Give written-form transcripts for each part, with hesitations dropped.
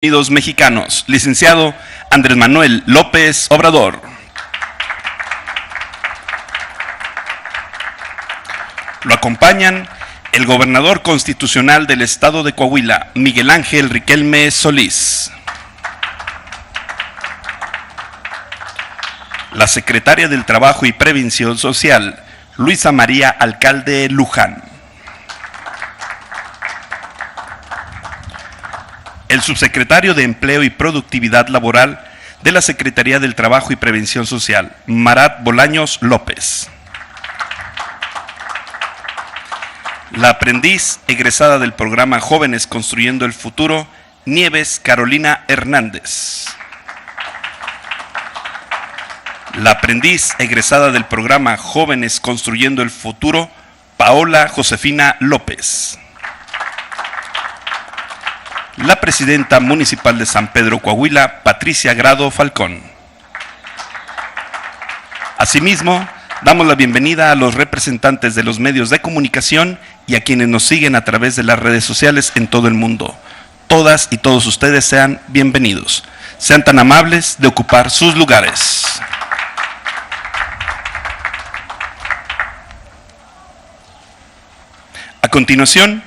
Unidos Mexicanos, licenciado Andrés Manuel López Obrador. Lo acompañan el gobernador constitucional del estado de Coahuila, Miguel Ángel Riquelme Solís. La secretaria del Trabajo y Previsión Social, Luisa María Alcalde Luján. El subsecretario de Empleo y Productividad Laboral de la Secretaría del Trabajo y Previsión Social, Marat Bolaños López. La aprendiz egresada del programa Jóvenes Construyendo el Futuro, Nieves Carolina Hernández. La aprendiz egresada del programa Jóvenes Construyendo el Futuro, Paola Josefina López. La presidenta municipal de San Pedro Coahuila, Patricia Grado Falcón. Asimismo, damos la bienvenida a los representantes de los medios de comunicación y a quienes nos siguen a través de las redes sociales en todo el mundo. Todas y todos ustedes sean bienvenidos. Sean tan amables de ocupar sus lugares. A continuación,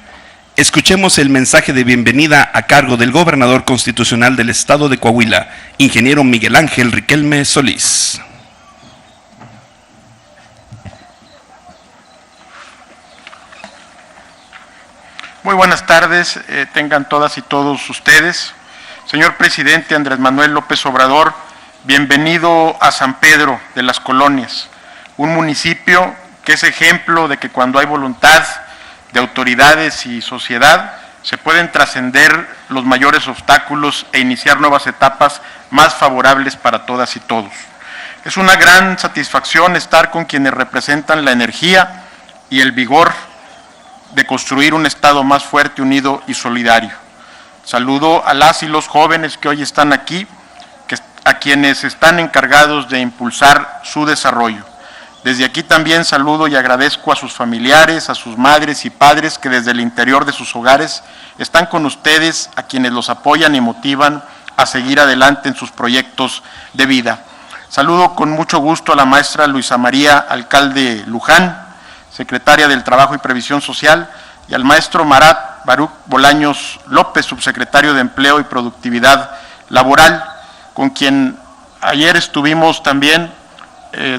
escuchemos el mensaje de bienvenida a cargo del gobernador constitucional del estado de Coahuila, ingeniero Miguel Ángel Riquelme Solís. Muy buenas tardes, tengan todas y todos ustedes. Señor presidente Andrés Manuel López Obrador, bienvenido a San Pedro de las Colonias, un municipio que es ejemplo de que cuando hay voluntad de autoridades y sociedad, se pueden trascender los mayores obstáculos e iniciar nuevas etapas más favorables para todas y todos. Es una gran satisfacción estar con quienes representan la energía y el vigor de construir un Estado más fuerte, unido y solidario. Saludo a las y los jóvenes que hoy están aquí, a quienes están encargados de impulsar su desarrollo. Desde aquí también saludo y agradezco a sus familiares, a sus madres y padres que desde el interior de sus hogares están con ustedes, a quienes los apoyan y motivan a seguir adelante en sus proyectos de vida. Saludo con mucho gusto a la maestra Luisa María Alcalde Luján, secretaria del Trabajo y Previsión Social, y al maestro Marat Bolaños López, subsecretario de Empleo y Productividad Laboral, con quien ayer estuvimos también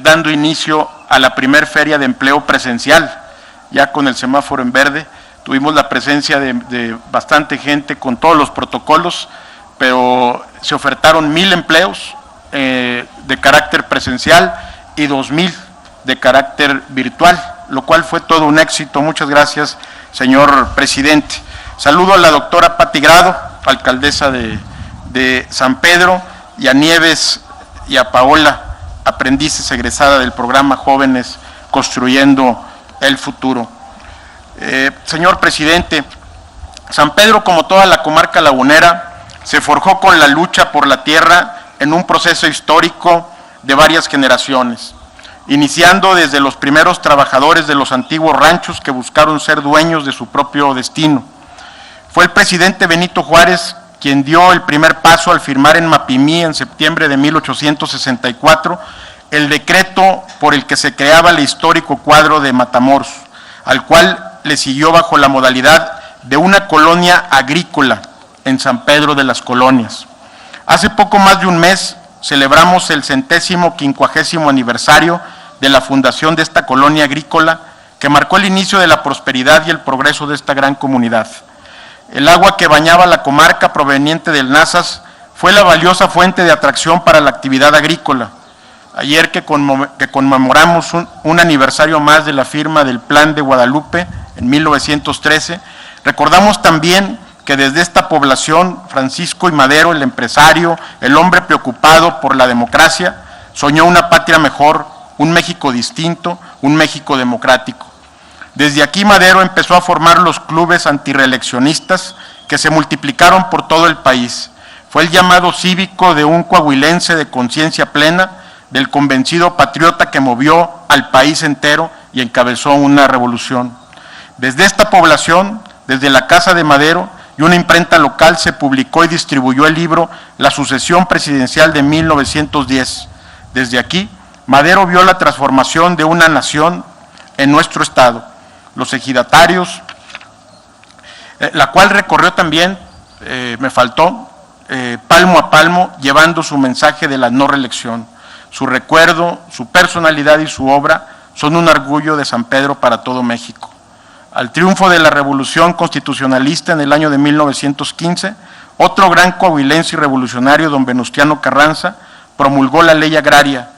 dando inicio a la primer feria de empleo presencial, ya con el semáforo en verde. Tuvimos la presencia de bastante gente con todos los protocolos, pero se ofertaron 1000 empleos de carácter presencial y 2000 de carácter virtual, lo cual fue todo un éxito. Muchas gracias, señor presidente. Saludo a la doctora Pati Grado, alcaldesa de San Pedro, y a Nieves y a Paola, aprendices egresada del programa Jóvenes Construyendo el Futuro. Señor presidente, San Pedro, como toda la comarca lagunera, se forjó con la lucha por la tierra en un proceso histórico de varias generaciones, iniciando desde los primeros trabajadores de los antiguos ranchos que buscaron ser dueños de su propio destino. Fue el presidente Benito Juárez quien dio el primer paso al firmar en Mapimí en septiembre de 1864 el decreto por el que se creaba el histórico cuadro de Matamoros, al cual le siguió bajo la modalidad de una colonia agrícola en San Pedro de las Colonias. Hace poco más de un mes celebramos el 150º aniversario de la fundación de esta colonia agrícola que marcó el inicio de la prosperidad y el progreso de esta gran comunidad. El agua que bañaba la comarca proveniente del Nazas fue la valiosa fuente de atracción para la actividad agrícola. Ayer que conmemoramos un aniversario más de la firma del Plan de Guadalupe en 1913, recordamos también que desde esta población, Francisco I. Madero, el empresario, el hombre preocupado por la democracia, soñó una patria mejor, un México distinto, un México democrático. Desde aquí Madero empezó a formar los clubes antirreeleccionistas que se multiplicaron por todo el país. Fue el llamado cívico de un coahuilense de conciencia plena, del convencido patriota que movió al país entero y encabezó una revolución. Desde esta población, desde la Casa de Madero, y una imprenta local se publicó y distribuyó el libro La sucesión presidencial de 1910. Desde aquí, Madero vio la transformación de una nación en nuestro estado. Los ejidatarios, la cual recorrió también, palmo a palmo, llevando su mensaje de la no reelección. Su recuerdo, su personalidad y su obra son un orgullo de San Pedro para todo México. Al triunfo de la Revolución Constitucionalista en el año de 1915, otro gran coahuilense y revolucionario, don Venustiano Carranza, promulgó la ley agraria.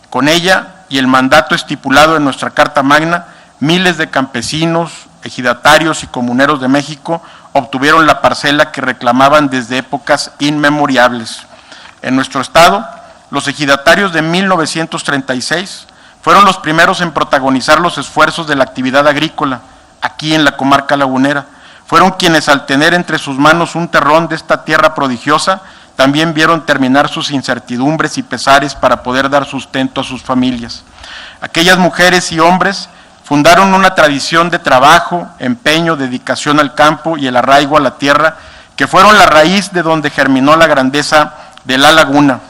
Con ella y el mandato estipulado en nuestra Carta Magna, miles de campesinos, ejidatarios y comuneros de México obtuvieron la parcela que reclamaban desde épocas inmemorables. En nuestro estado, los ejidatarios de 1936 fueron los primeros en protagonizar los esfuerzos de la actividad agrícola, aquí en la comarca lagunera. Fueron quienes, al tener entre sus manos un terrón de esta tierra prodigiosa, también vieron terminar sus incertidumbres y pesares para poder dar sustento a sus familias. Aquellas mujeres y hombres fundaron una tradición de trabajo, empeño, dedicación al campo y el arraigo a la tierra, que fueron la raíz de donde germinó la grandeza de la laguna.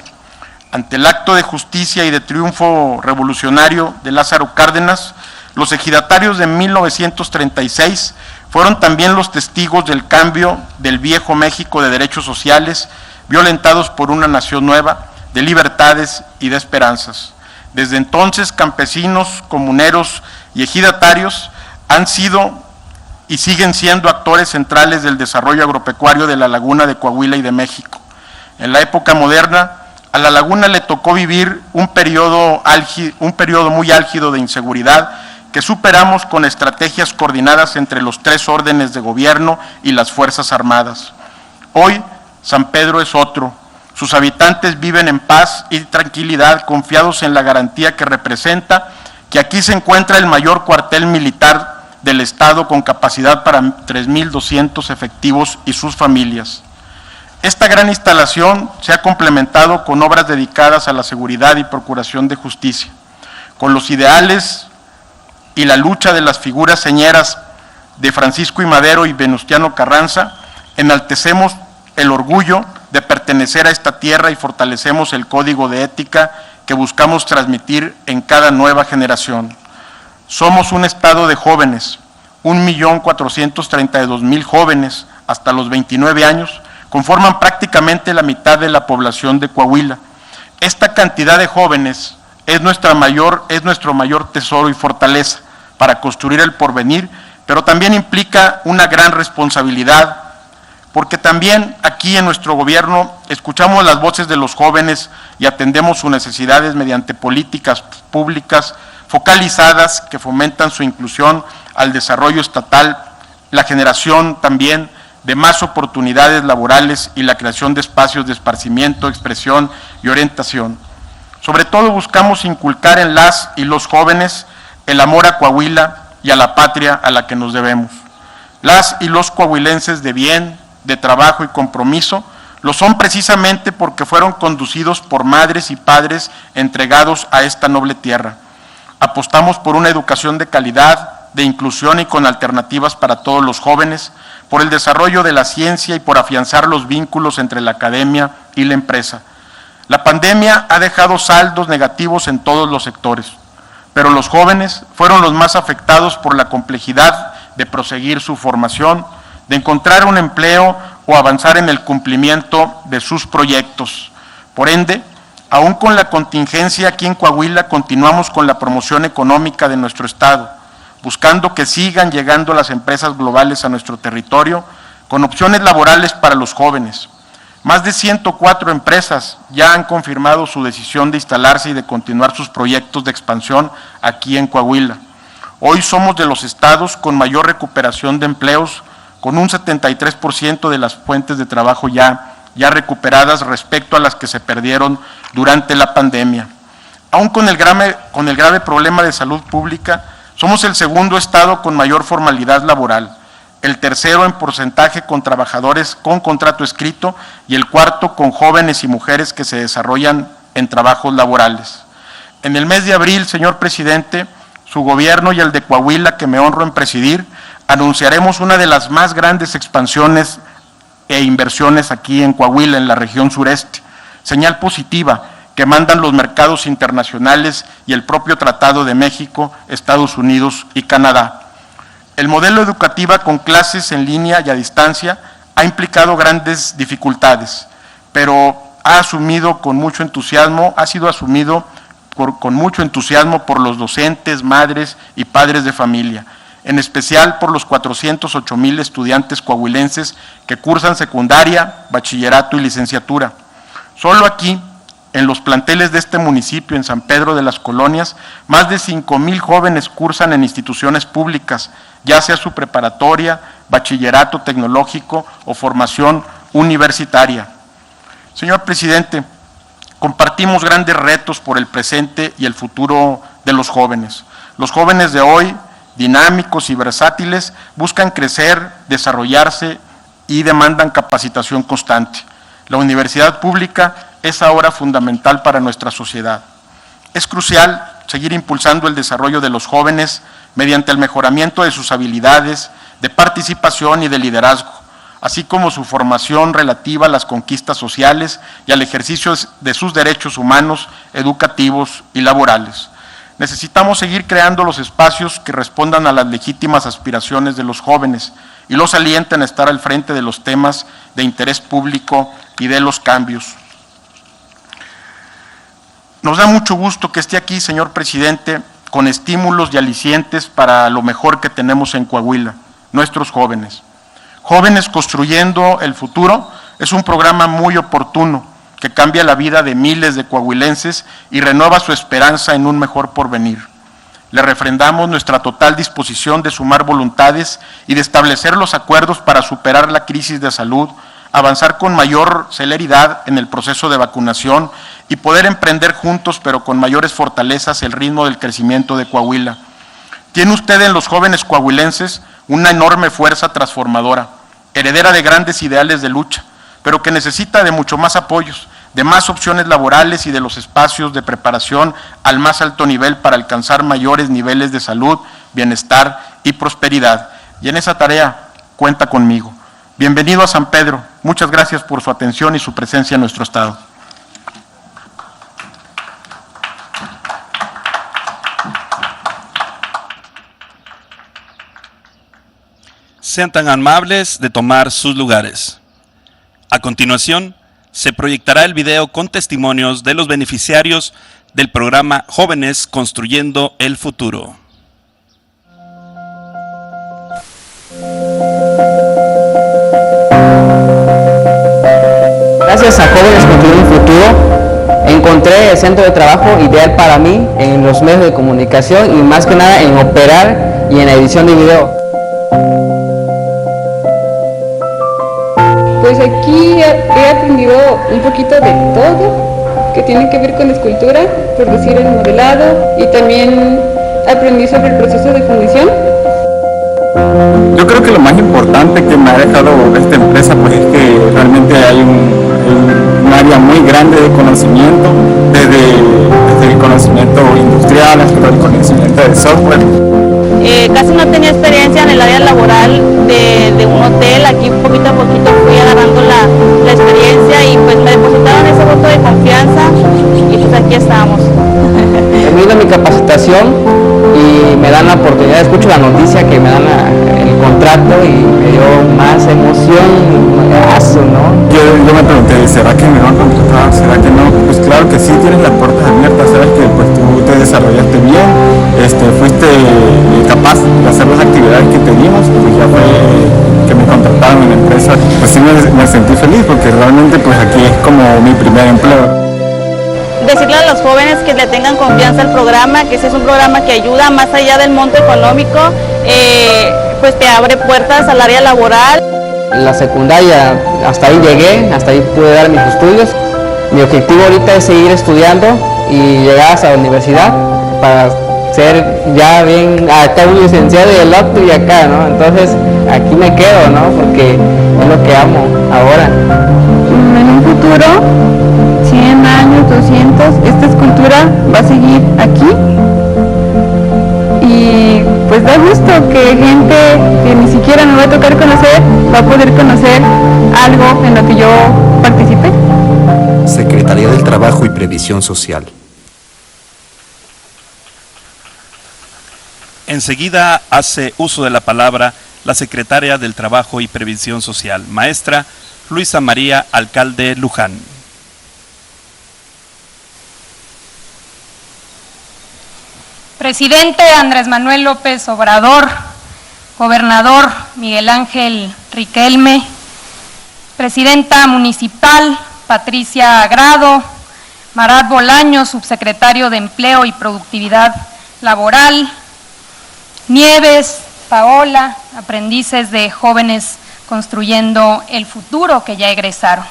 Ante el acto de justicia y de triunfo revolucionario de Lázaro Cárdenas, los ejidatarios de 1936 fueron también los testigos del cambio del viejo México de derechos sociales, violentados por una nación nueva, de libertades y de esperanzas. Desde entonces, campesinos, comuneros y ejidatarios han sido y siguen siendo actores centrales del desarrollo agropecuario de la laguna de Coahuila y de México. En la época moderna, a la laguna le tocó vivir un periodo muy álgido de inseguridad que superamos con estrategias coordinadas entre los tres órdenes de gobierno y las Fuerzas Armadas. Hoy, San Pedro es otro. Sus habitantes viven en paz y tranquilidad, confiados en la garantía que representa que aquí se encuentra el mayor cuartel militar del Estado con capacidad para 3,200 efectivos y sus familias. Esta gran instalación se ha complementado con obras dedicadas a la seguridad y procuración de justicia. Con los ideales y la lucha de las figuras señeras de Francisco I. Madero y Venustiano Carranza, enaltecemos el orgullo de pertenecer a esta tierra y fortalecemos el código de ética que buscamos transmitir en cada nueva generación. Somos un estado de jóvenes, 1,432,000 jóvenes hasta los 29 años, conforman prácticamente la mitad de la población de Coahuila. Esta cantidad de jóvenes es nuestro mayor tesoro y fortaleza para construir el porvenir, pero también implica una gran responsabilidad, porque también aquí en nuestro gobierno escuchamos las voces de los jóvenes y atendemos sus necesidades mediante políticas públicas focalizadas que fomentan su inclusión al desarrollo estatal, la generación también de más oportunidades laborales y la creación de espacios de esparcimiento, expresión y orientación. Sobre todo buscamos inculcar en las y los jóvenes el amor a Coahuila y a la patria a la que nos debemos. Las y los coahuilenses de bien, de trabajo y compromiso lo son precisamente porque fueron conducidos por madres y padres entregados a esta noble tierra. Apostamos por una educación de calidad, de inclusión y con alternativas para todos los jóvenes, por el desarrollo de la ciencia y por afianzar los vínculos entre la academia y la empresa. La pandemia ha dejado saldos negativos en todos los sectores, pero los jóvenes fueron los más afectados por la complejidad de proseguir su formación, de encontrar un empleo o avanzar en el cumplimiento de sus proyectos. Por ende, aún con la contingencia aquí en Coahuila, continuamos con la promoción económica de nuestro estado, buscando que sigan llegando las empresas globales a nuestro territorio con opciones laborales para los jóvenes. Más de 104 empresas ya han confirmado su decisión de instalarse y de continuar sus proyectos de expansión aquí en Coahuila. Hoy somos de los estados con mayor recuperación de empleos, con un 73% de las fuentes de trabajo ya recuperadas respecto a las que se perdieron durante la pandemia. Aún con el grave problema de salud pública, somos el segundo estado con mayor formalidad laboral, el tercero en porcentaje con trabajadores con contrato escrito y el cuarto con jóvenes y mujeres que se desarrollan en trabajos laborales. En el mes de abril, señor presidente, su gobierno y el de Coahuila, que me honro en presidir, anunciaremos una de las más grandes expansiones e inversiones aquí en Coahuila, en la región sureste. Señal positiva que mandan los mercados internacionales y el propio Tratado de México, Estados Unidos y Canadá. El modelo educativo con clases en línea y a distancia ha implicado grandes dificultades, pero ha sido asumido con mucho entusiasmo por los docentes, madres y padres de familia, en especial por los 408,000 estudiantes coahuilenses que cursan secundaria, bachillerato y licenciatura. Solo aquí, en los planteles de este municipio, en San Pedro de las Colonias, más de 5,000 jóvenes cursan en instituciones públicas, ya sea su preparatoria, bachillerato tecnológico o formación universitaria. Señor presidente, compartimos grandes retos por el presente y el futuro de los jóvenes. Los jóvenes de hoy, dinámicos y versátiles, buscan crecer, desarrollarse y demandan capacitación constante. La universidad pública es ahora fundamental para nuestra sociedad. Es crucial seguir impulsando el desarrollo de los jóvenes mediante el mejoramiento de sus habilidades, de participación y de liderazgo, así como su formación relativa a las conquistas sociales y al ejercicio de sus derechos humanos, educativos y laborales. Necesitamos seguir creando los espacios que respondan a las legítimas aspiraciones de los jóvenes y los alienten a estar al frente de los temas de interés público y de los cambios. Nos da mucho gusto que esté aquí, señor presidente, con estímulos y alicientes para lo mejor que tenemos en Coahuila, nuestros jóvenes. Jóvenes Construyendo el Futuro es un programa muy oportuno que cambia la vida de miles de coahuilenses y renueva su esperanza en un mejor porvenir. Le refrendamos nuestra total disposición de sumar voluntades y de establecer los acuerdos para superar la crisis de salud, avanzar con mayor celeridad en el proceso de vacunación y poder emprender juntos, pero con mayores fortalezas, el ritmo del crecimiento de Coahuila. Tiene usted en los jóvenes coahuilenses una enorme fuerza transformadora, heredera de grandes ideales de lucha, pero que necesita de mucho más apoyos, de más opciones laborales y de los espacios de preparación al más alto nivel para alcanzar mayores niveles de salud, bienestar y prosperidad. Y en esa tarea cuenta conmigo. Bienvenido a San Pedro. Muchas gracias por su atención y su presencia en nuestro estado. Sean tan amables de tomar sus lugares. A continuación, se proyectará el video con testimonios de los beneficiarios del programa Jóvenes Construyendo el Futuro. Gracias a Jóvenes Construyendo el Futuro, encontré el centro de trabajo ideal para mí en los medios de comunicación y más que nada en operar y en la edición de video. Pues aquí he aprendido un poquito de todo que tiene que ver con escultura, por decir el modelado, y también aprendí sobre el proceso de fundición. Yo creo que lo más importante que me ha dejado esta empresa pues es que realmente hay un área muy grande de conocimiento, desde el conocimiento industrial hasta el conocimiento de software. Casi no tenía experiencia en el área laboral de un hotel. Aquí poquito a poquito fui agarrando la experiencia y pues me depositaron ese voto de confianza y pues aquí estamos. Termino mi capacitación y me dan la oportunidad, escucho la noticia que me dan el contrato y me dio más emoción, ¿no? Yo me pregunté, ¿será que me van a contratar? ¿Será que no? Pues claro que sí, tienes las puertas abiertas, sabes que pues tú te desarrollaste bien, fuiste capaz de hacer las actividades que te dimos, pues ya fue que me contrataron en la empresa. Pues sí me sentí feliz porque realmente pues aquí es como mi primer empleo. Decirle a los jóvenes que le tengan confianza al programa, que ese es un programa que ayuda más allá del monto económico, pues te abre puertas al área laboral. En la secundaria hasta ahí llegué, hasta ahí pude dar mis estudios. Mi objetivo ahorita es seguir estudiando y llegar hasta la universidad para ser ya bien acá un licenciado y el otro y acá, ¿no? Entonces aquí me quedo, ¿no? Porque es lo que amo ahora. En un futuro, 100 años, 200, esta escultura va a seguir aquí y pues pues da gusto que gente que ni siquiera me va a tocar conocer va a poder conocer algo en lo que yo participé. Secretaría del Trabajo y Previsión Social. Enseguida hace uso de la palabra la secretaria del Trabajo y Previsión Social, maestra Luisa María Alcalde Luján. Presidente Andrés Manuel López Obrador, gobernador Miguel Ángel Riquelme, presidenta municipal Patricia Grado, Marat Bolaños, subsecretario de Empleo y Productividad Laboral, Nieves, Paola, aprendices de Jóvenes Construyendo el Futuro que ya egresaron.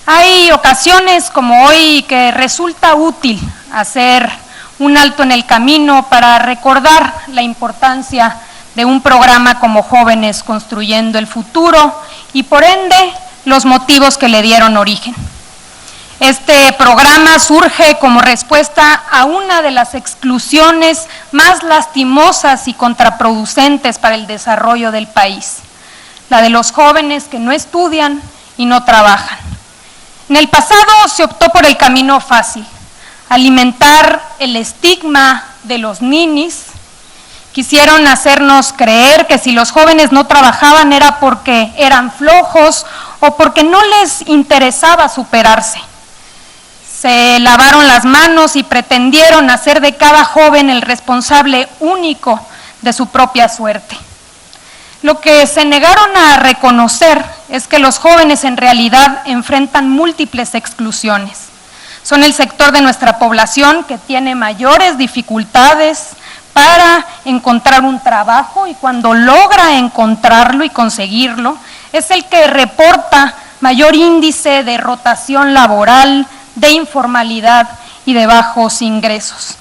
Hay ocasiones como hoy que resulta útil hacer un alto en el camino para recordar la importancia de un programa como Jóvenes Construyendo el Futuro y por ende los motivos que le dieron origen. Este programa surge como respuesta a una de las exclusiones más lastimosas y contraproducentes para el desarrollo del país, la de los jóvenes que no estudian y no trabajan. En el pasado se optó por el camino fácil, alimentar el estigma de los ninis. Quisieron hacernos creer que si los jóvenes no trabajaban era porque eran flojos o porque no les interesaba superarse. Se lavaron las manos y pretendieron hacer de cada joven el responsable único de su propia suerte. Lo que se negaron a reconocer es que los jóvenes en realidad enfrentan múltiples exclusiones. Son el sector de nuestra población que tiene mayores dificultades para encontrar un trabajo y cuando logra encontrarlo y conseguirlo, es el que reporta mayor índice de rotación laboral, de informalidad y de bajos ingresos.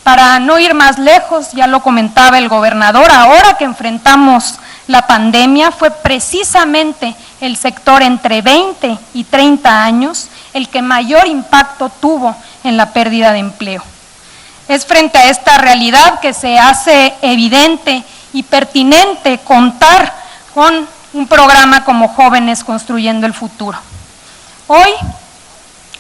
Para no ir más lejos, ya lo comentaba el gobernador, ahora que enfrentamos la pandemia, fue precisamente el sector entre 20 y 30 años el que mayor impacto tuvo en la pérdida de empleo. Es frente a esta realidad que se hace evidente y pertinente contar con un programa como Jóvenes Construyendo el Futuro. Hoy,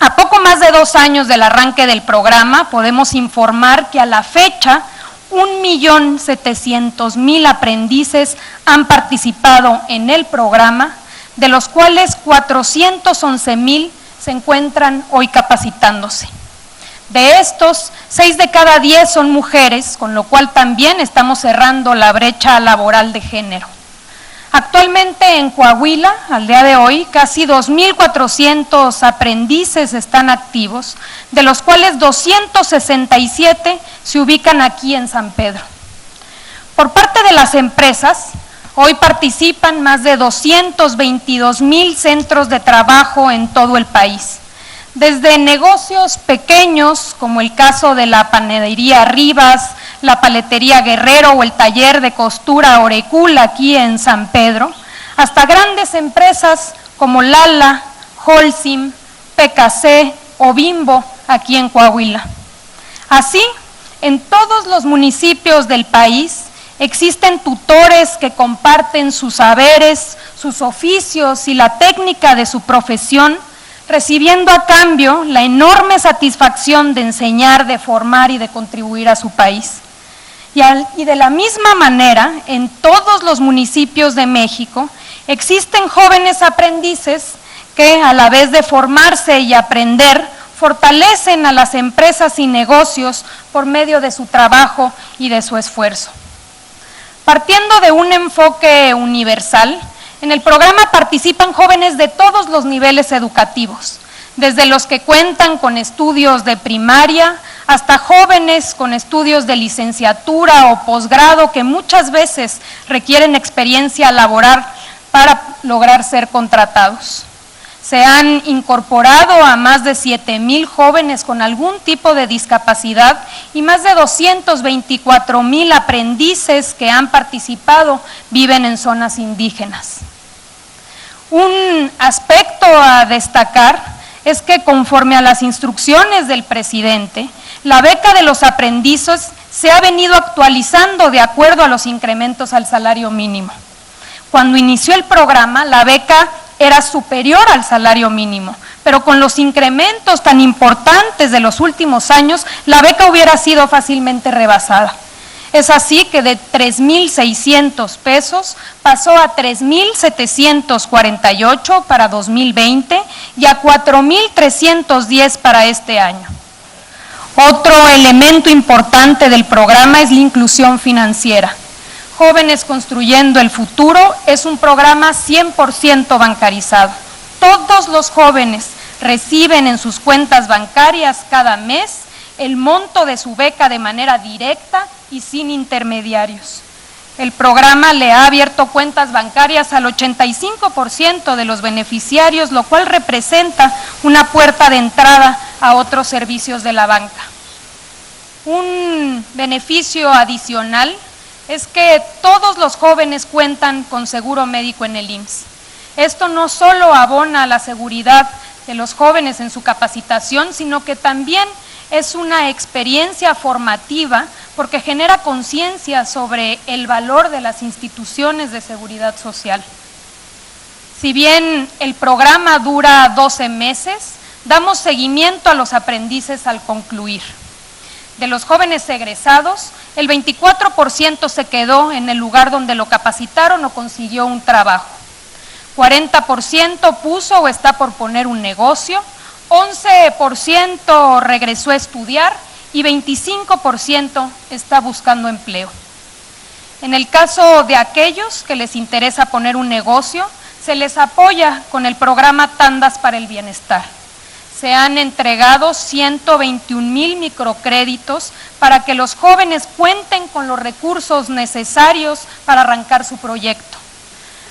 a poco más de 2 años del arranque del programa, podemos informar que a la fecha 1.700.000 aprendices han participado en el programa, de los cuales 411.000 se encuentran hoy capacitándose. De estos, 6 de cada 10 son mujeres, con lo cual también estamos cerrando la brecha laboral de género. Actualmente en Coahuila, al día de hoy, casi 2.400 aprendices están activos, de los cuales 267 se ubican aquí en San Pedro. Por parte de las empresas, hoy participan más de 222.000 centros de trabajo en todo el país. Desde negocios pequeños, como el caso de la panadería Rivas, la paletería Guerrero o el taller de costura Orecul aquí en San Pedro, hasta grandes empresas como Lala, Holcim, PKC o Bimbo aquí en Coahuila. Así, en todos los municipios del país existen tutores que comparten sus saberes, sus oficios y la técnica de su profesión, recibiendo a cambio la enorme satisfacción de enseñar, de formar y de contribuir a su país. Y de la misma manera, en todos los municipios de México existen jóvenes aprendices que, a la vez de formarse y aprender, fortalecen a las empresas y negocios por medio de su trabajo y de su esfuerzo. Partiendo de un enfoque universal, en el programa participan jóvenes de todos los niveles educativos, desde los que cuentan con estudios de primaria hasta jóvenes con estudios de licenciatura o posgrado que muchas veces requieren experiencia laboral para lograr ser contratados. Se han incorporado a más de 7.000 jóvenes con algún tipo de discapacidad y más de 224.000 aprendices que han participado viven en zonas indígenas. Un aspecto a destacar es que conforme a las instrucciones del presidente, la beca de los aprendices se ha venido actualizando de acuerdo a los incrementos al salario mínimo. Cuando inició el programa, la beca era superior al salario mínimo, pero con los incrementos tan importantes de los últimos años, la beca hubiera sido fácilmente rebasada. Es así que de 3,600 pesos pasó a 3,748 para 2020 y a 4,310 para este año. Otro elemento importante del programa es la inclusión financiera. Jóvenes Construyendo el Futuro es un programa 100% bancarizado. Todos los jóvenes reciben en sus cuentas bancarias cada mes el monto de su beca de manera directa y sin intermediarios. El programa le ha abierto cuentas bancarias al 85% de los beneficiarios, lo cual representa una puerta de entrada a otros servicios de la banca. Un beneficio adicional es que todos los jóvenes cuentan con seguro médico en el IMSS. Esto no solo abona a la seguridad de los jóvenes en su capacitación, sino que también es una experiencia formativa porque genera conciencia sobre el valor de las instituciones de seguridad social. Si bien el programa dura 12 meses, damos seguimiento a los aprendices al concluir. De los jóvenes egresados, el 24% se quedó en el lugar donde lo capacitaron o consiguió un trabajo. 40% puso o está por poner un negocio, 11% regresó a estudiar y 25% está buscando empleo. En el caso de aquellos que les interesa poner un negocio, se les apoya con el programa Tandas para el Bienestar. Se han entregado 121,000 microcréditos para que los jóvenes cuenten con los recursos necesarios para arrancar su proyecto.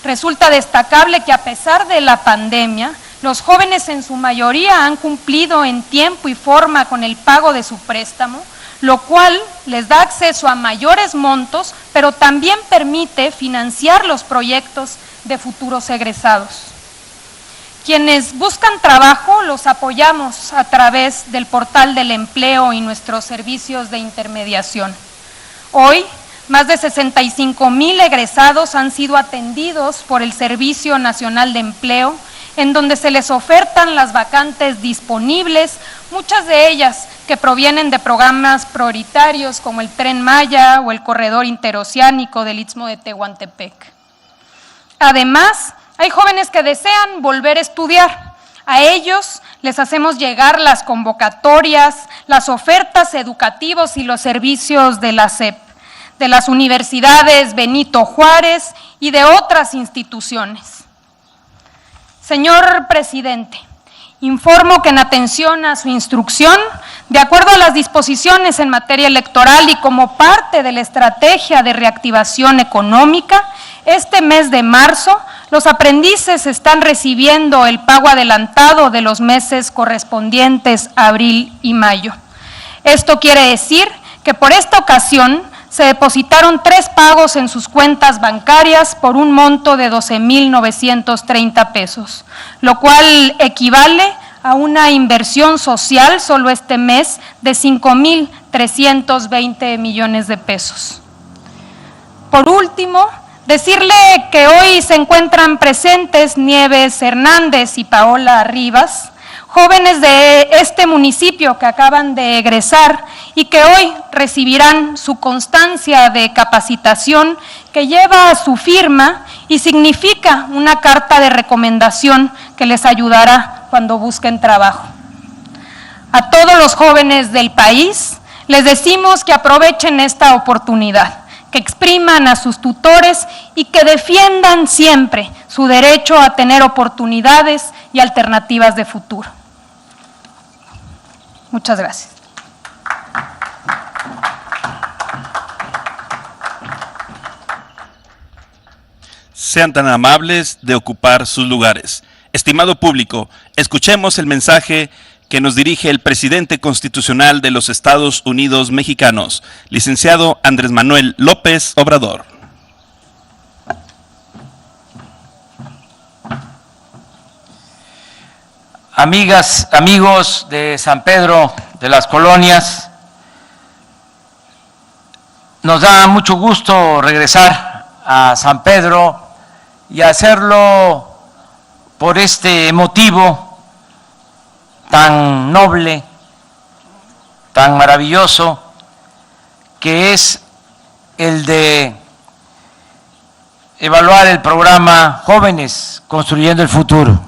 Resulta destacable que a pesar de la pandemia, los jóvenes en su mayoría han cumplido en tiempo y forma con el pago de su préstamo, lo cual les da acceso a mayores montos, pero también permite financiar los proyectos de futuros egresados. Quienes buscan trabajo los apoyamos a través del portal del empleo y nuestros servicios de intermediación. Hoy, más de 65,000 egresados han sido atendidos por el Servicio Nacional de Empleo, en donde se les ofertan las vacantes disponibles, muchas de ellas que provienen de programas prioritarios como el Tren Maya o el Corredor Interoceánico del Istmo de Tehuantepec. Además, hay jóvenes que desean volver a estudiar. A ellos les hacemos llegar las convocatorias, las ofertas educativas y los servicios de la SEP, de las universidades Benito Juárez y de otras instituciones. Señor presidente, informo que en atención a su instrucción, de acuerdo a las disposiciones en materia electoral y como parte de la estrategia de reactivación económica, este mes de marzo, los aprendices están recibiendo el pago adelantado de los meses correspondientes a abril y mayo. Esto quiere decir que por esta ocasión se depositaron 3 pagos en sus cuentas bancarias por un monto de 12,930 pesos, lo cual equivale a una inversión social solo este mes de 5,320 millones de pesos. Por último, decirle que hoy se encuentran presentes Nieves Hernández y Paola Rivas, jóvenes de este municipio que acaban de egresar y que hoy recibirán su constancia de capacitación que lleva su firma y significa una carta de recomendación que les ayudará cuando busquen trabajo. A todos los jóvenes del país les decimos que aprovechen esta oportunidad, que expriman a sus tutores y que defiendan siempre su derecho a tener oportunidades y alternativas de futuro. Muchas gracias. Sean tan amables de ocupar sus lugares. Estimado público, escuchemos el mensaje que nos dirige el presidente constitucional de los Estados Unidos mexicanos, licenciado Andrés Manuel López Obrador. Amigas, amigos de San Pedro de las Colonias, Nos da mucho gusto regresar a San Pedro y hacerlo por este motivo tan noble, tan maravilloso, que es el de evaluar el programa Jóvenes Construyendo el Futuro.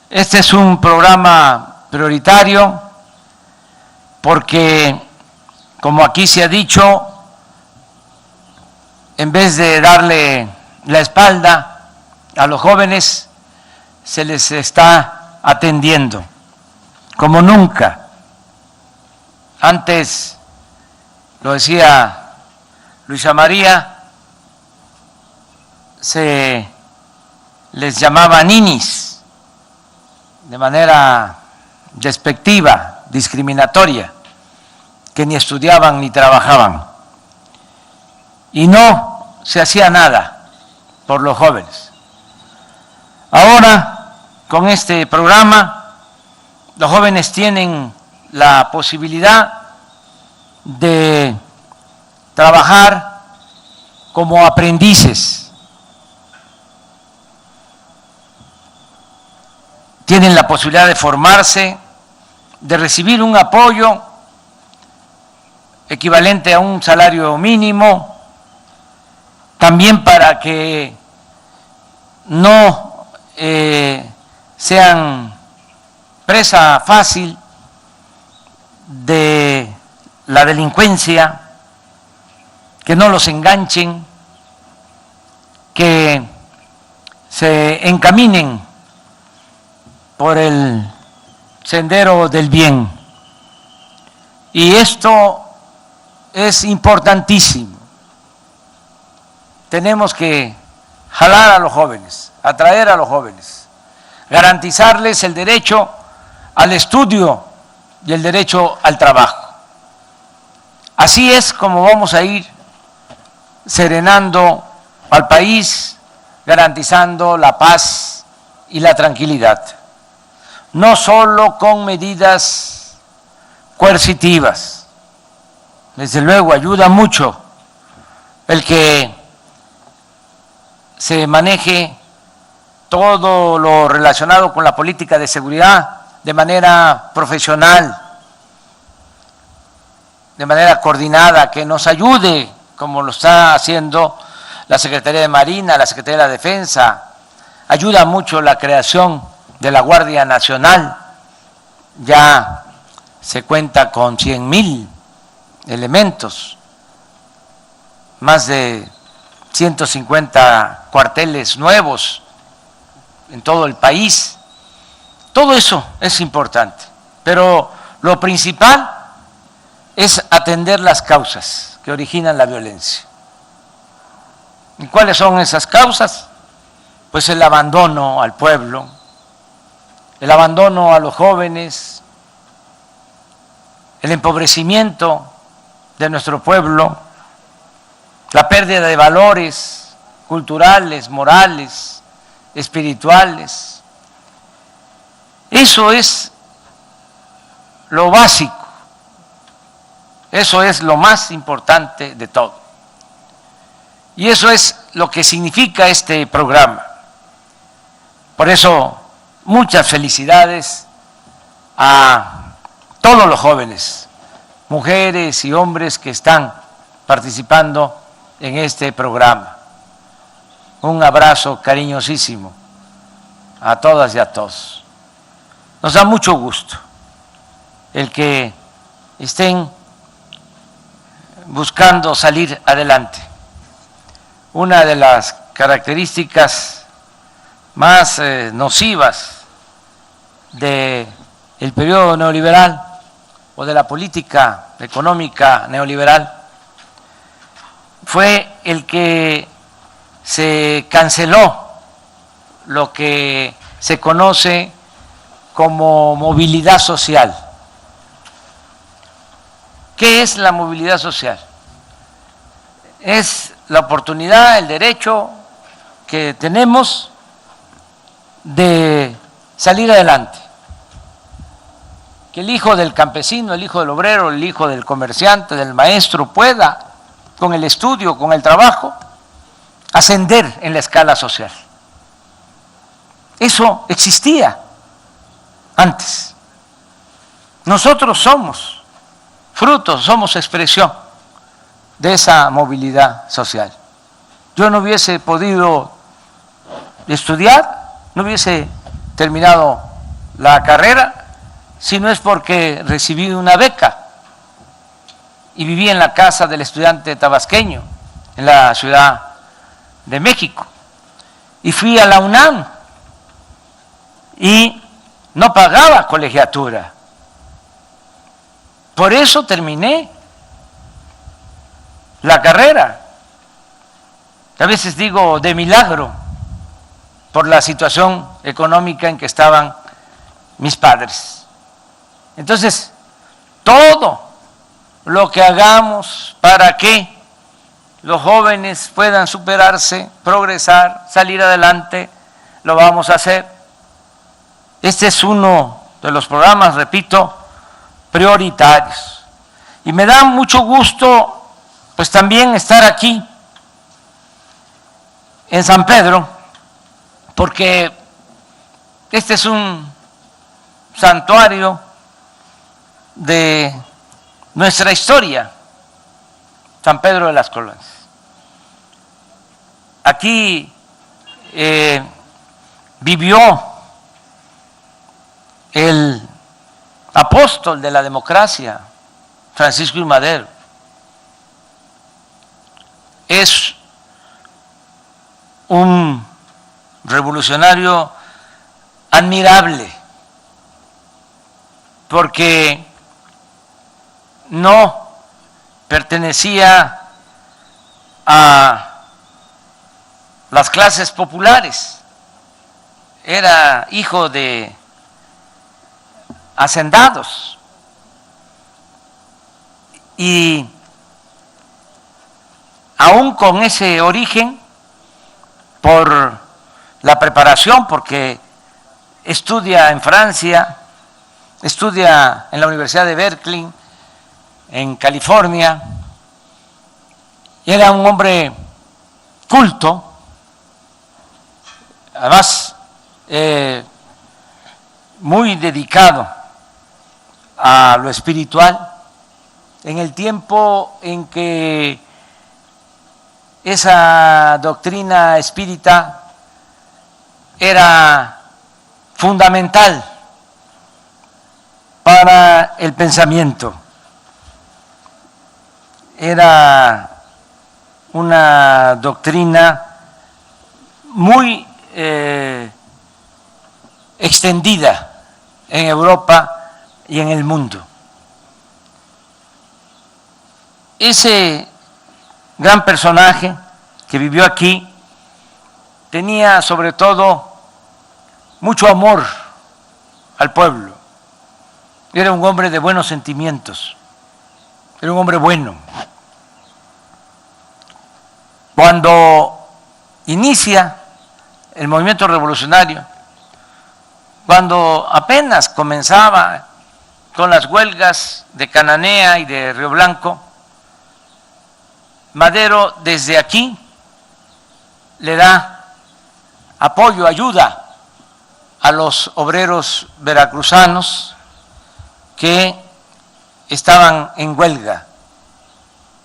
Este es un programa prioritario porque, como aquí se ha dicho, en vez de darle la espalda a los jóvenes, se les está atendiendo como nunca. Antes, lo decía Luisa María, se les llamaba ninis de manera despectiva, discriminatoria, que ni estudiaban ni trabajaban. Y no se hacía nada por los jóvenes. Ahora, con este programa, los jóvenes tienen la posibilidad de trabajar como aprendices. Tienen la posibilidad de formarse, de recibir un apoyo equivalente a un salario mínimo, también para que no sean presa fácil de la delincuencia, que no los enganchen, que se encaminen por el sendero del bien. Y esto es importantísimo. Tenemos que jalar a los jóvenes, atraer a los jóvenes, garantizarles el derecho al estudio y el derecho al trabajo. Así es como vamos a ir serenando al país, garantizando la paz y la tranquilidad. No solo con medidas coercitivas. Desde luego ayuda mucho el que se maneje todo lo relacionado con la política de seguridad de manera profesional, de manera coordinada, que nos ayude, como lo está haciendo la Secretaría de Marina, la Secretaría de la Defensa. Ayuda mucho la creación de la Guardia Nacional. Ya se cuenta con 100,000 elementos, más de 150 cuarteles nuevos en todo el país. Todo eso es importante, pero lo principal es atender las causas que originan la violencia. ¿Y cuáles son esas causas? Pues el abandono al pueblo, el abandono a los jóvenes, el empobrecimiento de nuestro pueblo, la pérdida de valores culturales, morales, espirituales. Eso es lo básico, eso es lo más importante de todo. Y eso es lo que significa este programa. Por eso, muchas felicidades a todos los jóvenes, mujeres y hombres que están participando en este programa. Un abrazo cariñosísimo a todas y a todos. Nos da mucho gusto el que estén buscando salir adelante. Una de las características más nocivas del periodo neoliberal o de la política económica neoliberal fue el que se canceló lo que se conoce como movilidad social. ¿Qué es la movilidad social? Es la oportunidad, el derecho que tenemos de salir adelante. Que el hijo del campesino, el hijo del obrero, el hijo del comerciante, del maestro pueda con el estudio, con el trabajo, ascender en la escala social. Eso existía antes. Nosotros somos frutos, somos expresión de esa movilidad social. Yo no hubiese podido estudiar, no hubiese terminado la carrera si no es porque recibí una beca y viví en la casa del estudiante tabasqueño en la Ciudad de México, y fui a la UNAM y no pagaba colegiatura. Por eso terminé la carrera. A veces digo de milagro, por la situación económica en que estaban mis padres. Entonces, todo lo que hagamos para que los jóvenes puedan superarse, progresar, salir adelante, lo vamos a hacer. Este es uno de los programas, repito, prioritarios. Y me da mucho gusto, pues también estar aquí en San Pedro, porque este es un santuario de nuestra historia, San Pedro de las Colonias. Aquí vivió el apóstol de la democracia, Francisco I. Madero. Es un revolucionario admirable, porque no pertenecía a las clases populares, era hijo de hacendados, y aún con ese origen, por la preparación, porque estudia en Francia, estudia en la Universidad de Berkeley, en California, y era un hombre culto, además muy dedicado a lo espiritual, en el tiempo en que esa doctrina espírita era fundamental para el pensamiento. Era una doctrina muy extendida en Europa y en el mundo. Ese gran personaje que vivió aquí tenía sobre todo mucho amor al pueblo. Era un hombre de buenos sentimientos, era un hombre bueno. Cuando inicia el movimiento revolucionario, cuando apenas comenzaba con las huelgas de Cananea y de Río Blanco, Madero desde aquí le da apoyo, ayuda a los obreros veracruzanos que estaban en huelga.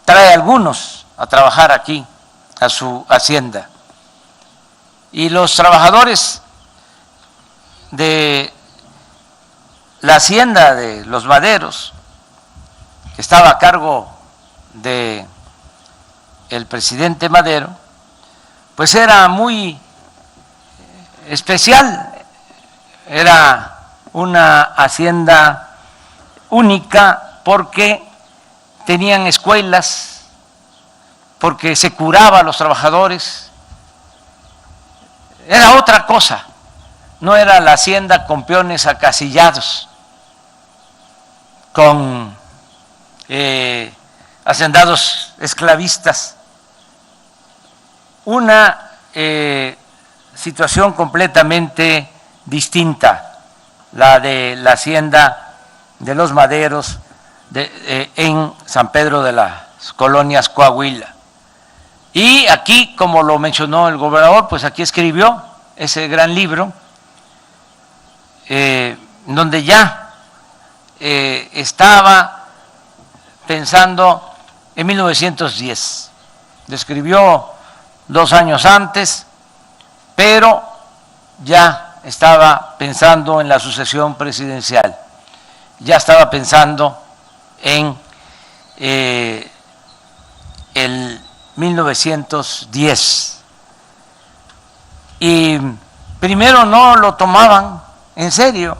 Trae a algunos a trabajar aquí, a su hacienda. Y los trabajadores de la hacienda de los Maderos, que estaba a cargo de el presidente Madero, pues era muy especial, era una hacienda única porque tenían escuelas, porque se curaba a los trabajadores, era otra cosa, no era la hacienda con peones acasillados, con hacendados esclavistas, una situación completamente distinta, la de la hacienda de los Maderos en San Pedro de las colonias Coahuila. Y aquí, como lo mencionó el gobernador, pues aquí escribió ese gran libro, donde ya estaba pensando en 1910. Lo escribió 2 años antes, pero ya estaba pensando en la sucesión presidencial, ya estaba pensando en el 1910. Y primero no lo tomaban en serio,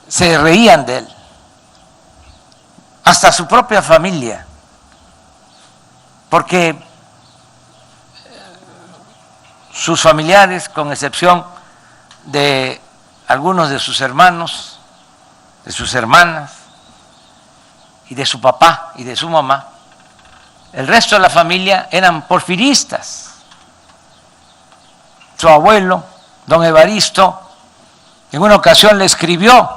se reían de él, hasta su propia familia, porque sus familiares, con excepción de algunos de sus hermanos, de sus hermanas y de su papá y de su mamá, el resto de la familia eran porfiristas. Su abuelo, don Evaristo, en una ocasión le escribió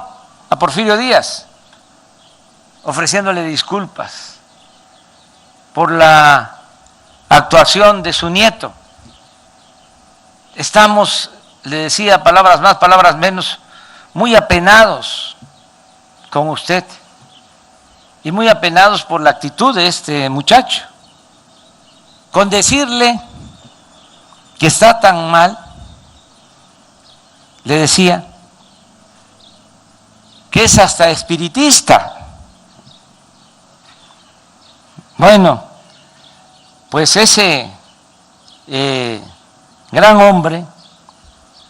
a Porfirio Díaz ofreciéndole disculpas por la actuación de su nieto. Estamos, le decía, palabras más, palabras menos, muy apenados con usted y muy apenados por la actitud de este muchacho. Con decirle que está tan mal, le decía que es hasta espiritista. Bueno, pues ese gran hombre,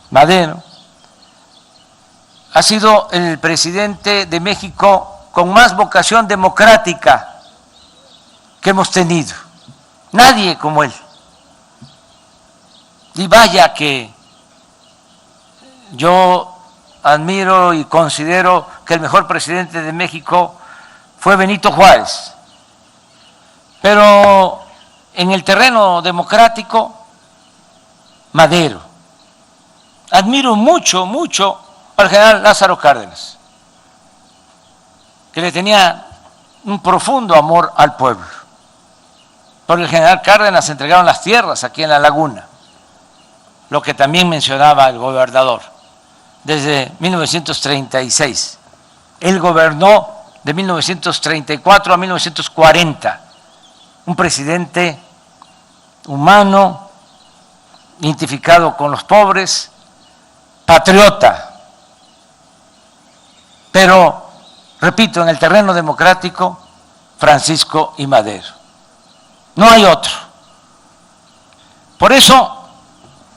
Madero, ha sido el presidente de México con más vocación democrática que hemos tenido. Nadie como él. Y vaya que yo admiro y considero que el mejor presidente de México fue Benito Juárez. Pero en el terreno democrático, Madero. Admiro mucho, mucho al general Lázaro Cárdenas, que le tenía un profundo amor al pueblo. Por el general Cárdenas se entregaron las tierras aquí en la laguna, lo que también mencionaba el gobernador, desde 1936. Él gobernó de 1934 a 1940, un presidente humano, identificado con los pobres, patriota. Pero, repito, en el terreno democrático, Francisco I. Madero. No hay otro. Por eso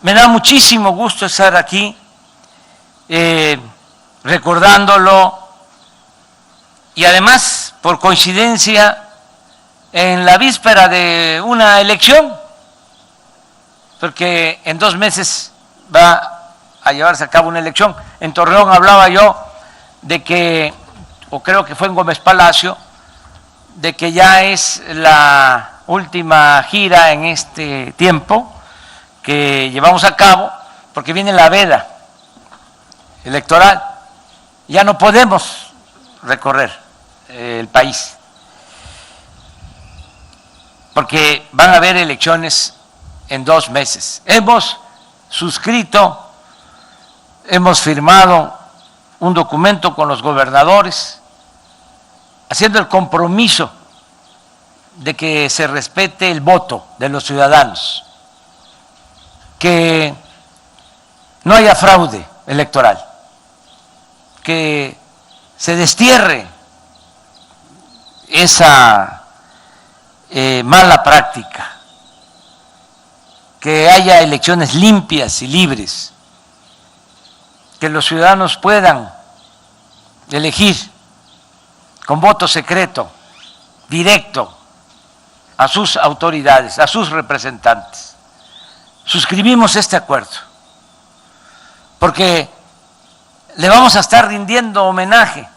me da muchísimo gusto estar aquí recordándolo, y además, por coincidencia, en la víspera de una elección, porque en 2 meses va a llevarse a cabo una elección. En Torreón hablaba yo de que, o creo que fue en Gómez Palacio, de que ya es la última gira en este tiempo que llevamos a cabo, porque viene la veda electoral. Ya no podemos recorrer el país, porque van a haber elecciones en 2 meses. Hemos suscrito, hemos firmado un documento con los gobernadores, haciendo el compromiso de que se respete el voto de los ciudadanos, que no haya fraude electoral, que se destierre esa mala práctica, que haya elecciones limpias y libres, que los ciudadanos puedan elegir con voto secreto, directo, a sus autoridades, a sus representantes. Suscribimos este acuerdo, porque le vamos a estar rindiendo homenaje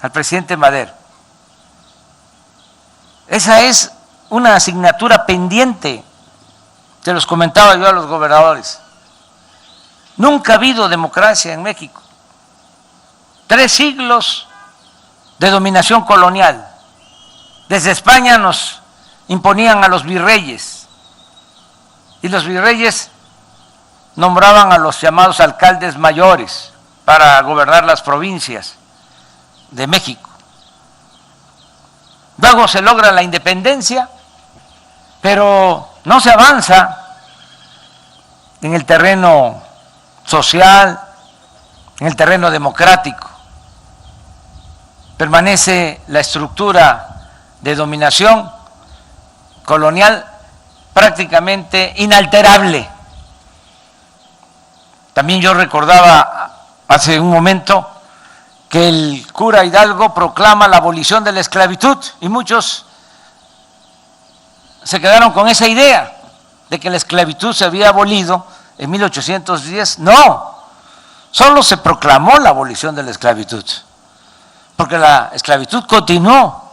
al presidente Madero. Esa es una asignatura pendiente, se los comentaba yo a los gobernadores. Nunca ha habido democracia en México. 3 siglos de dominación colonial. Desde España nos imponían a los virreyes y los virreyes nombraban a los llamados alcaldes mayores para gobernar las provincias de México. Luego se logra la independencia, pero no se avanza en el terreno social, en el terreno democrático. Permanece la estructura de dominación colonial prácticamente inalterable. También yo recordaba hace un momento que el cura Hidalgo proclama la abolición de la esclavitud y muchos se quedaron con esa idea de que la esclavitud se había abolido en 1810. No, solo se proclamó la abolición de la esclavitud, porque la esclavitud continuó.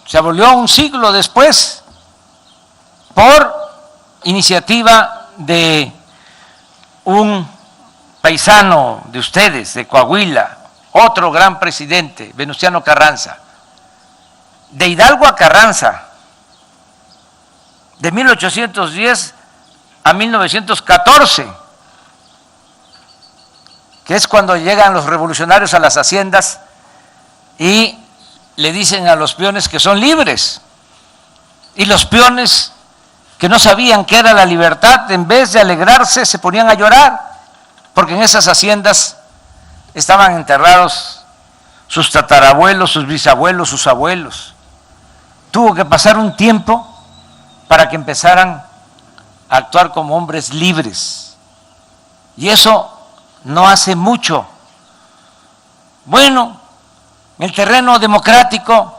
Se abolió un siglo después por iniciativa de un paisano de ustedes, de Coahuila, otro gran presidente, Venustiano Carranza. De Hidalgo a Carranza, de 1810 a 1914, que es cuando llegan los revolucionarios a las haciendas y le dicen a los peones que son libres. Y los peones, que no sabían qué era la libertad, en vez de alegrarse, se ponían a llorar, porque en esas haciendas estaban enterrados sus tatarabuelos, sus bisabuelos, sus abuelos. Tuvo que pasar un tiempo para que empezaran a actuar como hombres libres. Y eso no hace mucho. Bueno, en el terreno democrático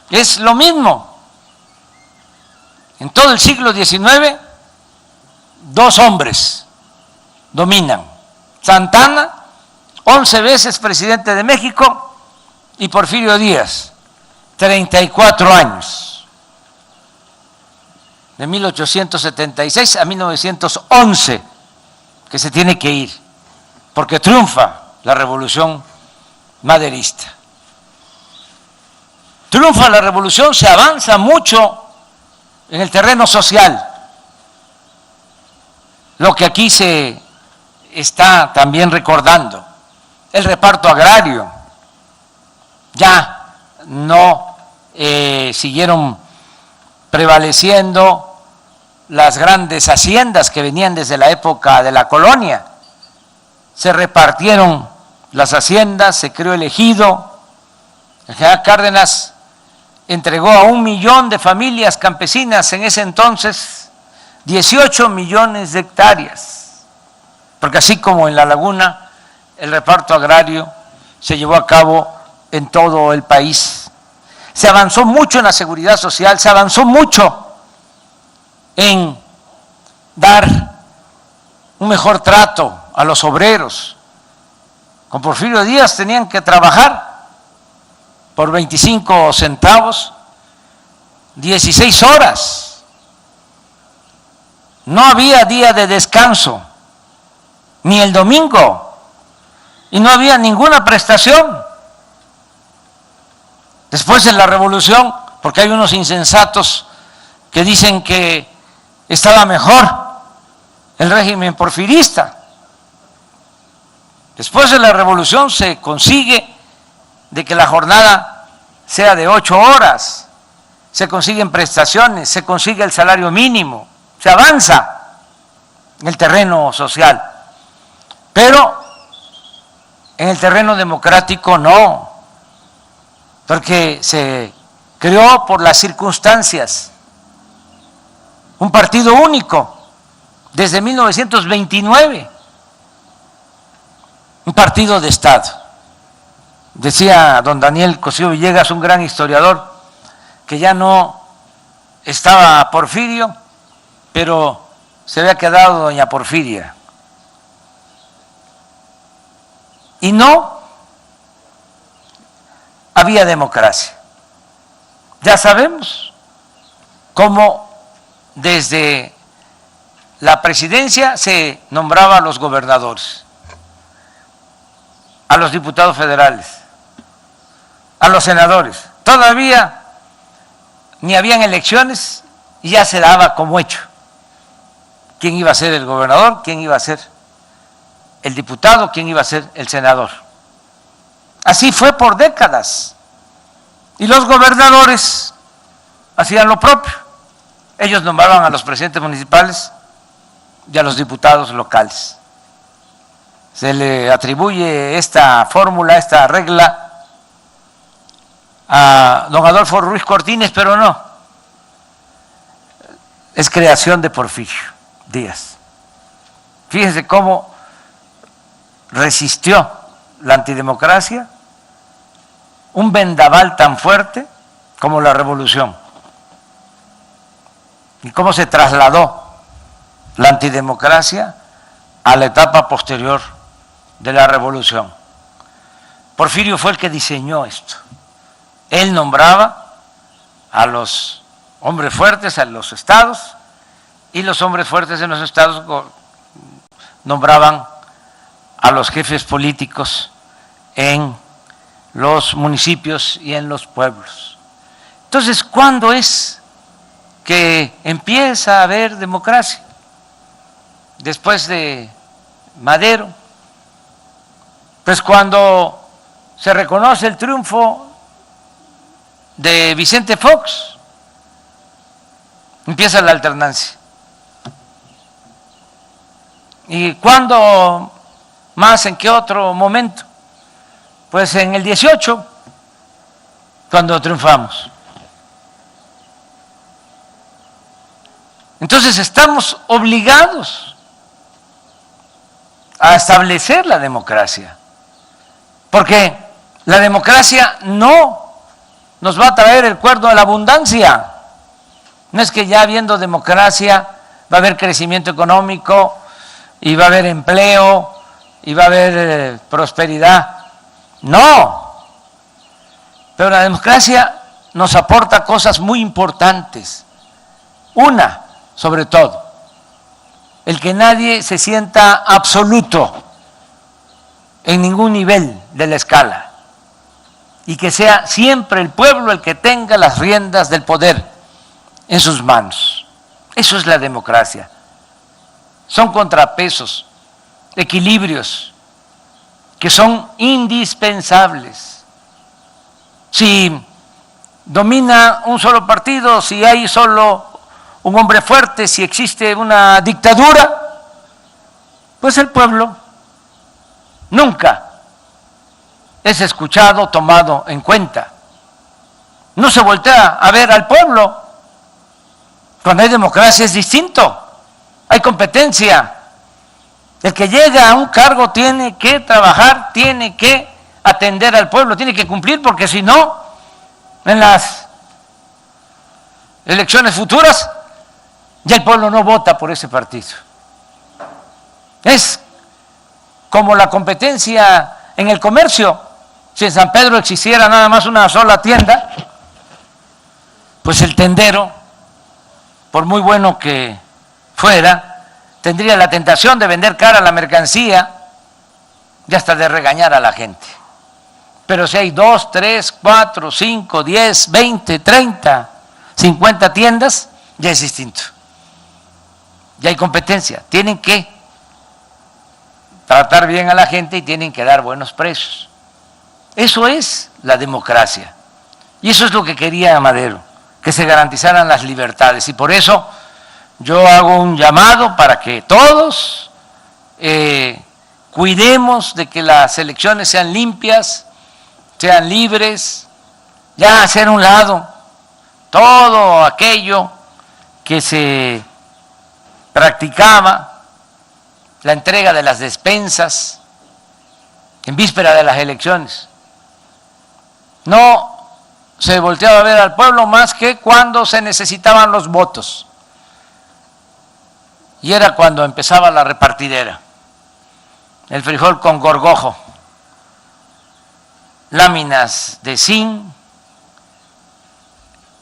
es lo mismo. En todo el siglo XIX, 2 hombres dominan. Santana, 11 veces presidente de México, y Porfirio Díaz, 34 años, de 1876 a 1911, que se tiene que ir, porque triunfa la revolución maderista. Triunfa la revolución, se avanza mucho en el terreno social, lo que aquí se está también recordando, el reparto agrario. Ya no siguieron prevaleciendo las grandes haciendas que venían desde la época de la colonia. Se repartieron las haciendas, se creó el ejido. El general Cárdenas entregó a 1 millón de familias campesinas en ese entonces 18 millones de hectáreas, porque así como en La Laguna, el reparto agrario se llevó a cabo en todo el país. Se avanzó mucho en la seguridad social, se avanzó mucho en dar un mejor trato a los obreros. Con Porfirio Díaz tenían que trabajar por 25 centavos, 16 horas. No había día de descanso, ni el domingo, y no había ninguna prestación. Después de la revolución, porque hay unos insensatos que dicen que estaba mejor el régimen porfirista. Después de la revolución se consigue de que la jornada sea de 8 horas, se consiguen prestaciones, se consigue el salario mínimo, se avanza en el terreno social. Pero en el terreno democrático no, porque se creó por las circunstancias un partido único desde 1929, un partido de Estado. Decía don Daniel Cosío Villegas, un gran historiador, que ya no estaba Porfirio, pero se había quedado doña Porfiria. Y no había democracia. Ya sabemos cómo desde la presidencia se nombraba a los gobernadores, a los diputados federales, a los senadores. Todavía ni habían elecciones y ya se daba como hecho quién iba a ser el gobernador, quién iba a ser el diputado, quién iba a ser el senador. Así fue por décadas. Y los gobernadores hacían lo propio. Ellos nombraban a los presidentes municipales y a los diputados locales. Se le atribuye esta fórmula, esta regla a don Adolfo Ruiz Cortines, pero no. Es creación de Porfirio Díaz. Fíjense cómo resistió la antidemocracia un vendaval tan fuerte como la revolución, y cómo se trasladó la antidemocracia a la etapa posterior de la revolución. Porfirio fue el que diseñó esto. Él nombraba a los hombres fuertes a los estados y los hombres fuertes en los estados nombraban a los jefes políticos en los municipios y en los pueblos. Entonces, ¿cuándo es que empieza a haber democracia? Después de Madero, pues cuando se reconoce el triunfo de Vicente Fox, empieza la alternancia. ¿Y cuándo más, en qué otro momento? Pues en el 18, cuando triunfamos. Entonces estamos obligados a establecer la democracia, porque la democracia no nos va a traer el cuerno de la abundancia. No es que ya habiendo democracia va a haber crecimiento económico y va a haber empleo y va a haber prosperidad. No, pero la democracia nos aporta cosas muy importantes. Una, sobre todo, el que nadie se sienta absoluto en ningún nivel de la escala y que sea siempre el pueblo el que tenga las riendas del poder en sus manos. Eso es la democracia. Son contrapesos, equilibrios que son indispensables. Si domina un solo partido, si hay solo un hombre fuerte, si existe una dictadura, pues el pueblo nunca es escuchado, tomado en cuenta. No se voltea a ver al pueblo. Cuando hay democracia es distinto, hay competencia. El que llega a un cargo tiene que trabajar, tiene que atender al pueblo, tiene que cumplir, porque si no, en las elecciones futuras, ya el pueblo no vota por ese partido. Es como la competencia en el comercio. Si en San Pedro existiera nada más una sola tienda, pues el tendero, por muy bueno que fuera, tendría la tentación de vender cara la mercancía y hasta de regañar a la gente. Pero si hay 2, 3, 4, 5, 10, 20, 30, 50 tiendas, ya es distinto. Ya hay competencia. Tienen que tratar bien a la gente y tienen que dar buenos precios. Eso es la democracia. Y eso es lo que quería Madero, que se garantizaran las libertades. Y por eso yo hago un llamado para que todos cuidemos de que las elecciones sean limpias, sean libres, ya hacer a un lado todo aquello que se practicaba, la entrega de las despensas en víspera de las elecciones. No se volteaba a ver al pueblo más que cuando se necesitaban los votos. Y era cuando empezaba la repartidera. El frijol con gorgojo, láminas de zinc,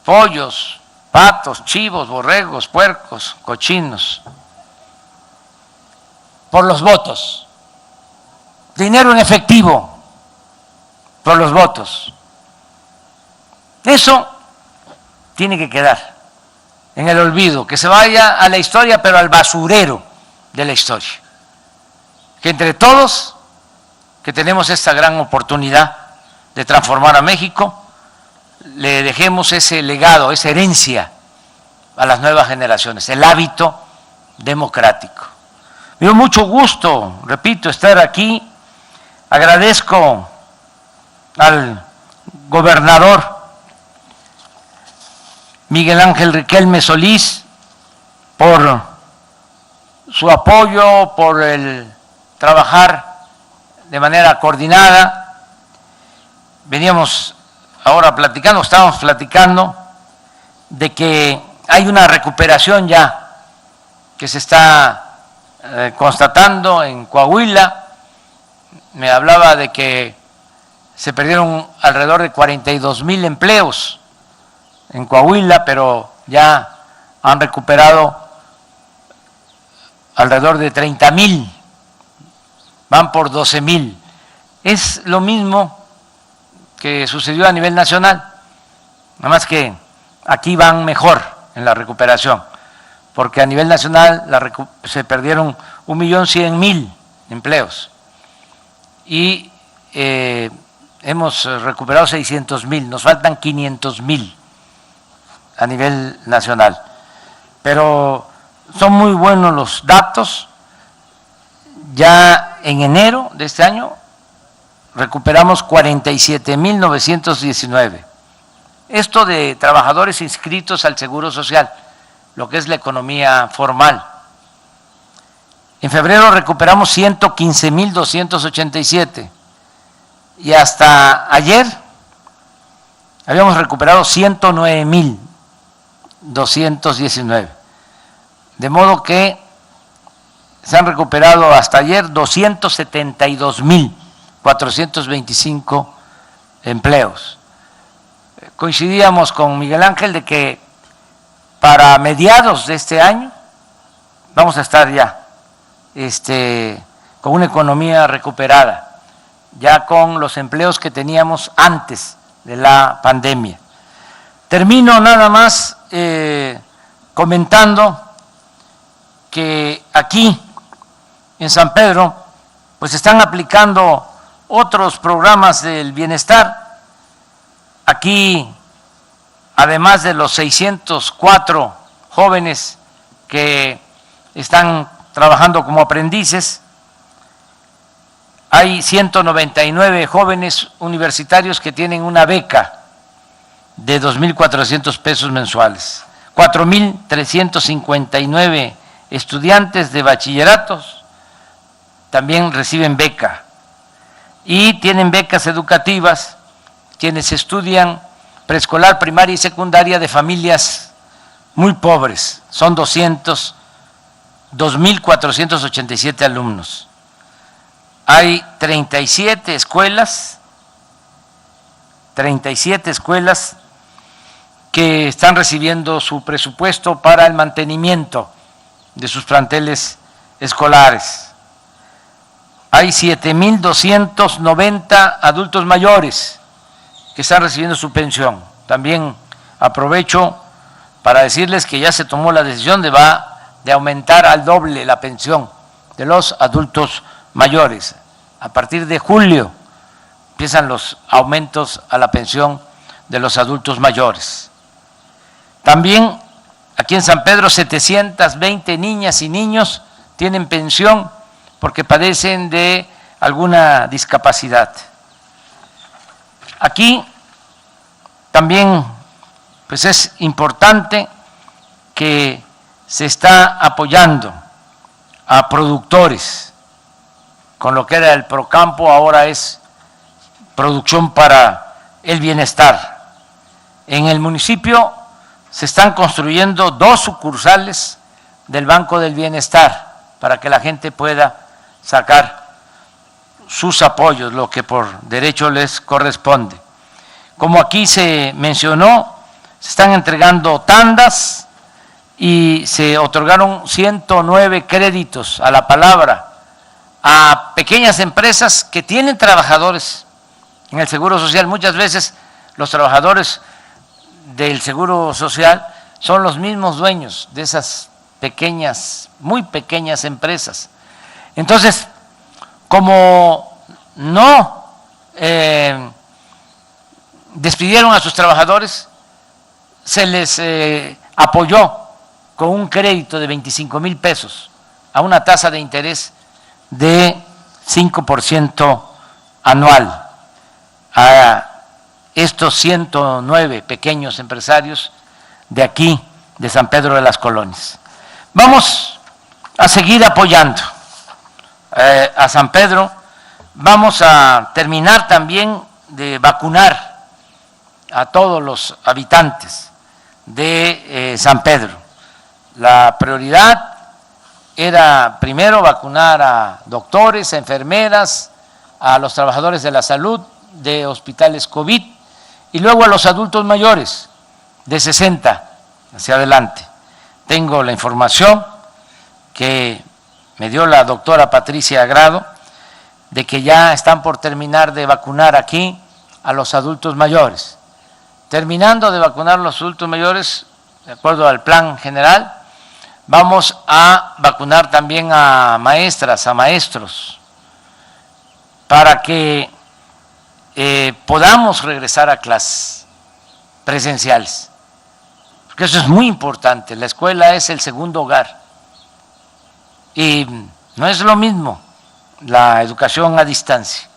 pollos, patos, chivos, borregos, puercos, cochinos, por los votos. Dinero en efectivo por los votos. Eso tiene que quedar en el olvido, que se vaya a la historia, pero al basurero de la historia. Que entre todos, que tenemos esta gran oportunidad de transformar a México, le dejemos ese legado, esa herencia a las nuevas generaciones, el hábito democrático. Me dio mucho gusto, repito, estar aquí. Agradezco al gobernador Miguel Ángel Riquelme Solís por su apoyo, por el trabajar de manera coordinada. Veníamos ahora platicando, estábamos platicando de que hay una recuperación ya que se está constatando en Coahuila. Me hablaba de que se perdieron alrededor de 42,000 empleos en Coahuila, pero ya han recuperado alrededor de 30,000, van por 12,000. Es lo mismo que sucedió a nivel nacional, nada más que aquí van mejor en la recuperación, porque a nivel nacional se perdieron 1,100,000 empleos y hemos recuperado 600,000, nos faltan 500,000 a nivel nacional. Pero son muy buenos los datos. Ya en enero de este año recuperamos 47,919. Esto de trabajadores inscritos al Seguro Social, lo que es la economía formal. En febrero recuperamos 115,287 y hasta ayer habíamos recuperado 109,219. De modo que se han recuperado hasta ayer 272,425 empleos. Coincidíamos con Miguel Ángel de que para mediados de este año vamos a estar ya con una economía recuperada, ya con los empleos que teníamos antes de la pandemia. Termino nada más comentando que aquí en San Pedro pues están aplicando otros programas del bienestar. Aquí, además de los 604 jóvenes que están trabajando como aprendices, hay 199 jóvenes universitarios que tienen una beca de 2,400 pesos mensuales, 4,359 estudiantes de bachilleratos también reciben beca y tienen becas educativas quienes estudian preescolar, primaria y secundaria de familias muy pobres. Son 2,487 alumnos. Hay 37 escuelas que están recibiendo su presupuesto para el mantenimiento de sus planteles escolares. Hay 7,290 adultos mayores que están recibiendo su pensión. También aprovecho para decirles que ya se tomó la decisión de aumentar al doble la pensión de los adultos mayores. A partir de julio empiezan los aumentos a la pensión de los adultos mayores. También aquí en San Pedro 720 niñas y niños tienen pensión porque padecen de alguna discapacidad. Aquí también pues es importante que se está apoyando a productores con lo que era el Procampo, ahora es Producción para el Bienestar. En el municipio se están construyendo 2 sucursales del Banco del Bienestar para que la gente pueda sacar sus apoyos, lo que por derecho les corresponde. Como aquí se mencionó, se están entregando tandas y se otorgaron 109 créditos a la palabra a pequeñas empresas que tienen trabajadores en el Seguro Social. Muchas veces los trabajadores del Seguro Social son los mismos dueños de esas pequeñas, muy pequeñas empresas. Entonces, como no despidieron a sus trabajadores, se les apoyó con un crédito de 25,000 pesos a una tasa de interés de 5% anual a estos 109 pequeños empresarios de aquí, de San Pedro de las Colonias. Vamos a seguir apoyando a San Pedro, vamos a terminar también de vacunar a todos los habitantes de San Pedro. La prioridad era primero vacunar a doctores, a enfermeras, a los trabajadores de la salud, de hospitales COVID, y luego a los adultos mayores de 60 hacia adelante. Tengo la información que me dio la doctora Patricia Agrado de que ya están por terminar de vacunar aquí a los adultos mayores. Terminando de vacunar a los adultos mayores, de acuerdo al plan general, vamos a vacunar también a maestras, a maestros, para que podamos regresar a clases presenciales, porque eso es muy importante. La escuela es el segundo hogar y no es lo mismo la educación a distancia,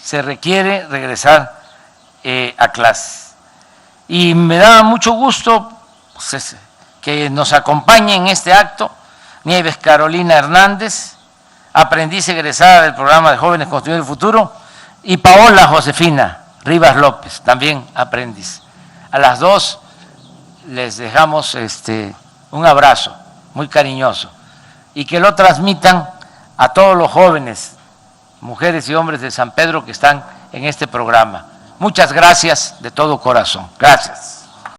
se requiere regresar a clases. Y me da mucho gusto pues, que nos acompañe en este acto Nieves Carolina Hernández, aprendiz egresada del programa de Jóvenes Construyendo el Futuro, y Paola Josefina Rivas López, también aprendiz. A las dos les dejamos un abrazo muy cariñoso y que lo transmitan a todos los jóvenes, mujeres y hombres de San Pedro que están en este programa. Muchas gracias de todo corazón. Gracias.